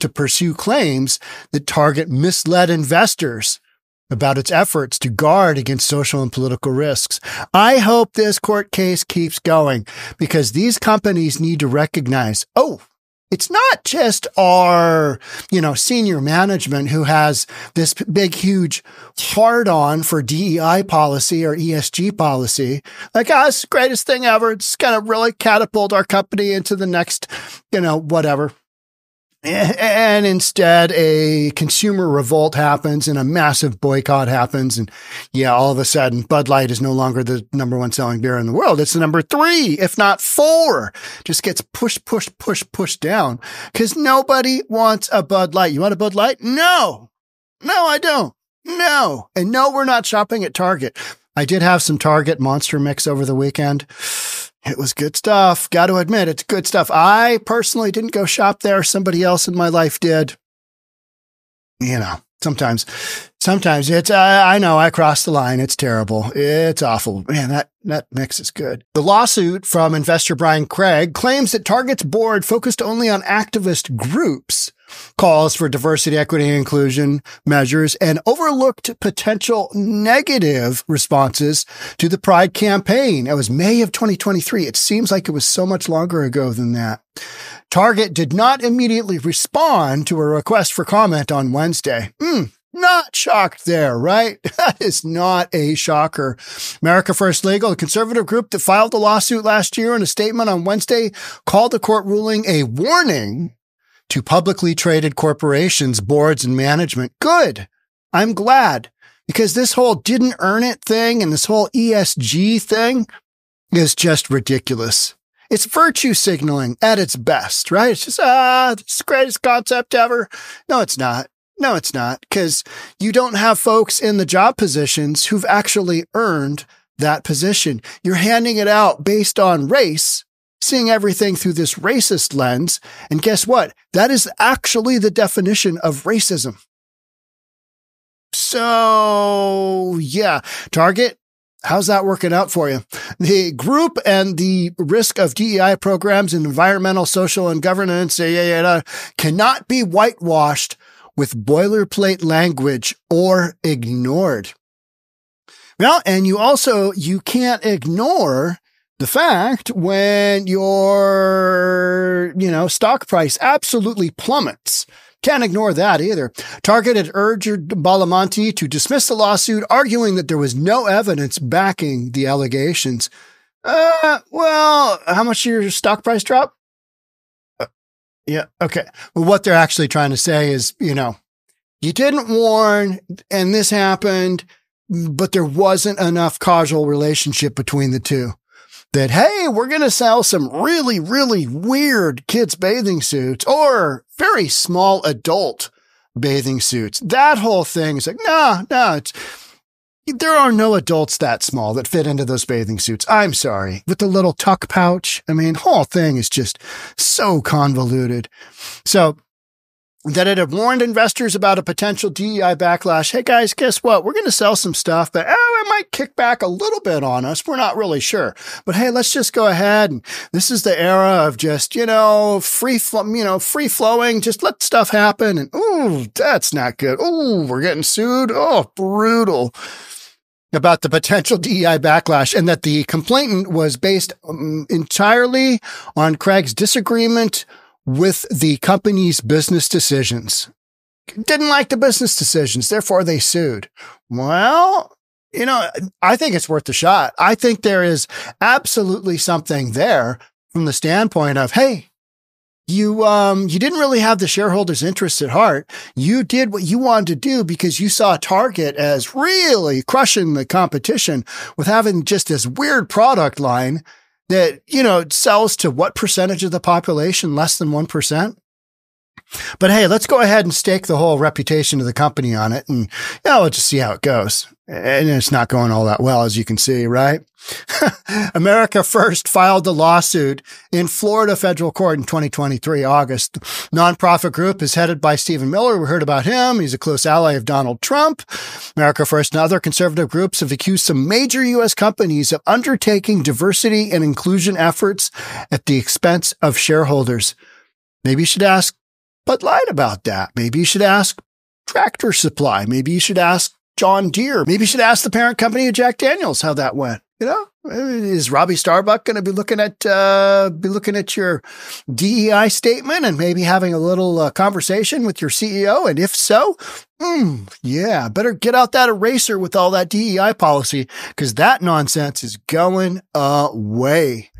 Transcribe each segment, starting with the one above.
to pursue claims that target misled investors about its efforts to guard against social and political risks. I hope this court case keeps going because these companies need to recognize, oh, It's not just our, senior management who has this big, huge hard-on for DEI policy or ESG policy. Like, it's the greatest thing ever. It's going to really catapult our company into the next, whatever. And instead, a consumer revolt happens and a massive boycott happens. And all of a sudden, Bud Light is no longer the number one selling beer in the world. It's the number 3, if not 4. Just gets pushed down because nobody wants a Bud Light. You want a Bud Light? No, I don't. No. And no, we're not shopping at Target. I did have some Target Monster Mix over the weekend. It was good stuff. Got to admit, it's good stuff. I personally didn't go shop there. Somebody else in my life did. Sometimes it's, I know I crossed the line. It's terrible. It's awful. Man, that mix is good. The lawsuit from investor Brian Craig claims that Target's board focused only on activist groups, calls for diversity, equity, and inclusion measures, and overlooked potential negative responses to the Pride campaign. It was May of 2023. It seems like it was so much longer ago than that. Target did not immediately respond to a request for comment on Wednesday. Not shocked there, right? That is not a shocker. America First Legal, a conservative group that filed the lawsuit last year, in a statement on Wednesday, called the court ruling a warning to publicly traded corporations, boards, and management. Good. I'm glad, because this whole didn't earn it thing and this whole ESG thing is just ridiculous. It's virtue signaling at its best, right? It's just, it's the greatest concept ever. No, it's not. No, it's not, because you don't have folks in the job positions who've actually earned that position. You're handing it out based on race, seeing everything through this racist lens. And guess what? That is actually the definition of racism. So, Target, how's that working out for you? The group and the risk of DEI programs in environmental, social, and governance cannot be whitewashed with boilerplate language or ignored. Well, and you can't ignore the fact when your, stock price absolutely plummets. Can't ignore that either. Target had urged 𝗪𝗪𝗧𝗛𝗪𝗧𝗪 to dismiss the lawsuit, arguing that there was no evidence backing the allegations. Well, how much did your stock price drop? Okay. Well, what they're actually trying to say is, you didn't warn and this happened, but there wasn't enough causal relationship between the two. That, hey, we're going to sell some really, really weird kids' bathing suits or very small adult bathing suits. That whole thing is like, no, there are no adults that small that fit into those bathing suits. I'm sorry. With the little tuck pouch. The whole thing is just so convoluted. So that it had warned investors about a potential DEI backlash. Hey guys, guess what? We're going to sell some stuff, but it might kick back a little bit on us. We're not really sure. But hey, let's just go ahead. And this is the era of just, free flowing. Just let stuff happen. And ooh, that's not good. Ooh, we're getting sued. Oh, brutal. About the potential DEI backlash, and that the complainant was based entirely on Craig's disagreement with the company's business decisions. Didn't like the business decisions, therefore they sued. Well, I think it's worth a shot. I think there is absolutely something there from the standpoint of, hey, you didn't really have the shareholders' interests at heart. You did what you wanted to do because you saw Target as really crushing the competition with having just this weird product line that, sells to what percentage of the population? Less than 1%. But hey, let's go ahead and stake the whole reputation of the company on it. And we'll just see how it goes. And it's not going all that well, as you can see, right? America First filed the lawsuit in Florida federal court in 2023, August. Nonprofit group is headed by Stephen Miller. We heard about him. He's a close ally of Donald Trump. America First and other conservative groups have accused some major U.S. companies of undertaking diversity and inclusion efforts at the expense of shareholders. Maybe you should ask Bud Light about that. Maybe you should ask Tractor Supply. Maybe you should ask John Deere. Maybe you should ask the parent company of Jack Daniels how that went. You know, is Robbie Starbuck going to be looking at your DEI statement and maybe having a little conversation with your CEO? And if so, yeah, better get out that eraser with all that DEI policy, because that nonsense is going away.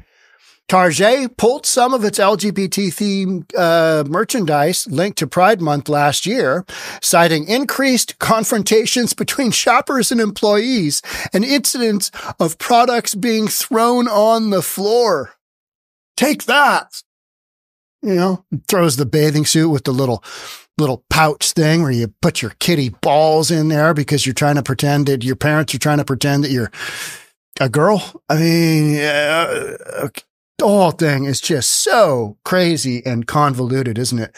Target pulled some of its LGBT-themed merchandise linked to Pride Month last year, citing increased confrontations between shoppers and employees and incidents of products being thrown on the floor. Take that! You know, throws the bathing suit with the little pouch thing where you put your kitty balls in there because you're trying to pretend that your parents are trying to pretend that you're a girl. I mean, the whole thing is just so crazy and convoluted, isn't it?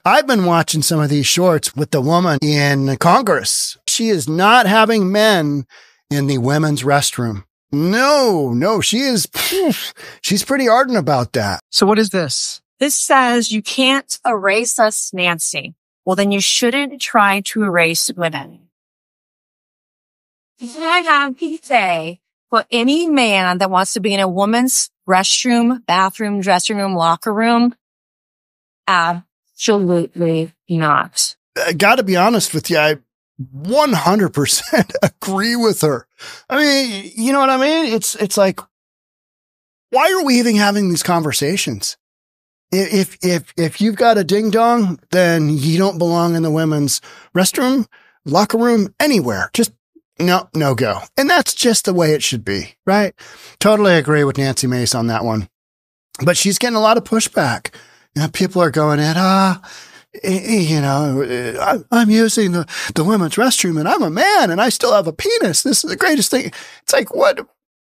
I've been watching some of these shorts with the woman in Congress. She is not having men in the women's restroom. No, she's pretty ardent about that. So what is this? This says you can't erase us, Nancy. Well, then you shouldn't try to erase women. I have to say, for any man that wants to be in a woman's restroom, bathroom, dressing room, locker room, absolutely not. I got to be honest with you. I 100% agree with her. I mean, you know what I mean? It's like, why are we even having these conversations? If you've got a ding dong, then you don't belong in the women's restroom, locker room, anywhere. Just no go. And that's just the way it should be, right? Totally agree with Nancy Mace on that one. But she's getting a lot of pushback. You know, people are going in, I'm using the women's restroom and I'm a man and I still have a penis. This is the greatest thing. It's like, what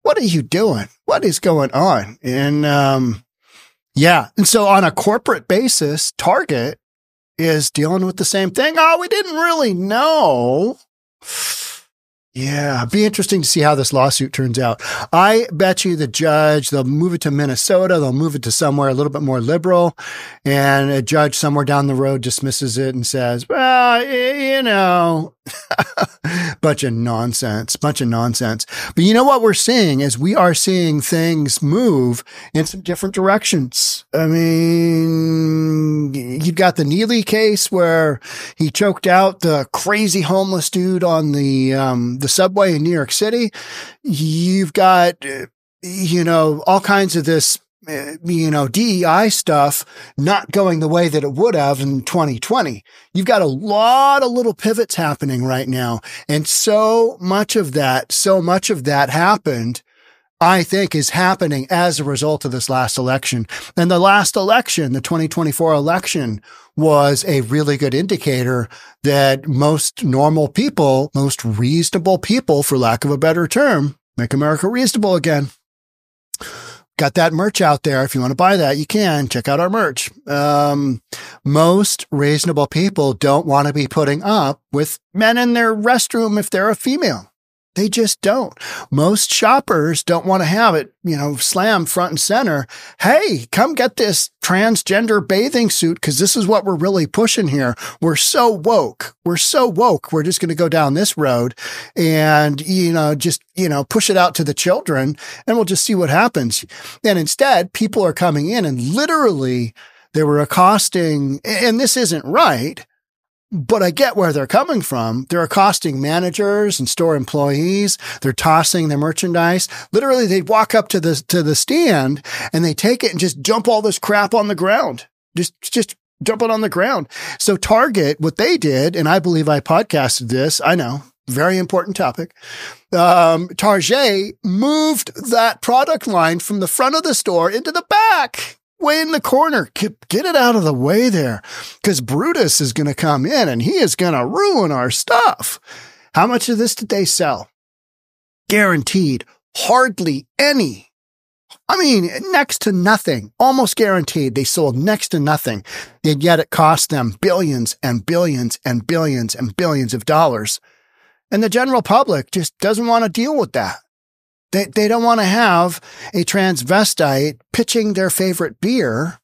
are you doing? What is going on? And, yeah. And so on a corporate basis, Target is dealing with the same thing. Oh, we didn't really know. Yeah, it'd be interesting to see how this lawsuit turns out. I bet you the judge, they'll move it to Minnesota, they'll move it to somewhere a little bit more liberal, and a judge somewhere down the road dismisses it and says, well, you know, bunch of nonsense. But you know what we're seeing is we are seeing things move in some different directions. I mean, you've got the Neely case where he choked out the crazy homeless dude on the subway in New York City. You've got, all kinds of this, DEI stuff not going the way that it would have in 2020. You've got a lot of little pivots happening right now. And so much of that happened, I think, is happening as a result of this last election. And the last election, the 2024 election, was a really good indicator that most normal people, most reasonable people, for lack of a better term, make America reasonable again. Got that merch out there. If you want to buy that, you can. Check out our merch. Most reasonable people don't want to be putting up with men in their restroom if they're a female. They just don't. Most shoppers don't want to have it, slammed front and center. Hey, come get this transgender bathing suit because this is what we're really pushing here. We're so woke. We're just going to go down this road and, push it out to the children and we'll just see what happens. And instead, people are coming in and literally they were accosting, and this isn't right, but I get where they're coming from. They're accosting managers and store employees. They're tossing their merchandise. Literally, they'd walk up to the stand and they take it and just dump all this crap on the ground. Just dump it on the ground. So Target, what they did, and I believe I podcasted this, I know, very important topic. Target moved that product line from the front of the store into the back. Way in the corner. Get it out of the way there, because Brutus is going to come in and he is going to ruin our stuff. How much of this did they sell? Guaranteed. Hardly any. I mean, next to nothing. Almost guaranteed they sold next to nothing. And yet it cost them billions and billions and billions and billions of dollars. And the general public just doesn't want to deal with that. They don't want to have a transvestite pitching their favorite beer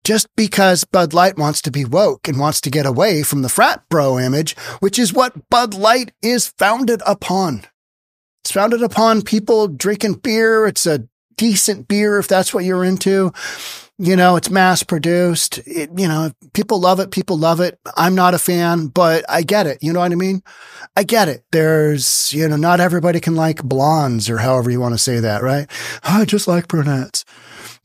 just because Bud Light wants to be woke and wants to get away from the frat bro image, which is what Bud Light is founded upon. It's founded upon people drinking beer. It's a decent beer if that's what you're into. It's mass produced. People love it. People love it. I'm not a fan, but I get it. You know what I mean? I get it. There's, not everybody can like blondes or however you want to say that, right? I just like brunettes.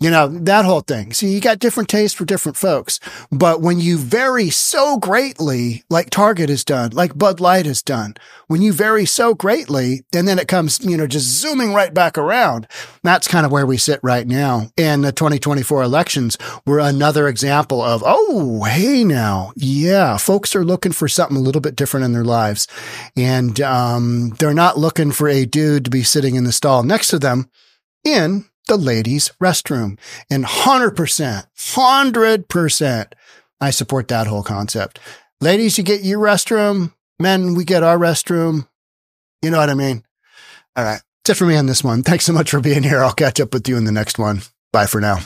That whole thing. See, you got different tastes for different folks. But when you vary so greatly, like Target has done, like Bud Light has done, when you vary so greatly, and then it comes, just zooming right back around, that's kind of where we sit right now. And the 2024 elections were another example of, oh, hey now. Yeah, folks are looking for something a little bit different in their lives. And they're not looking for a dude to be sitting in the stall next to them in the ladies' restroom. And 100%, I support that whole concept. Ladies, you get your restroom. Men, we get our restroom. You know what I mean? All right. That's it for me on this one. Thanks so much for being here. I'll catch up with you in the next one. Bye for now.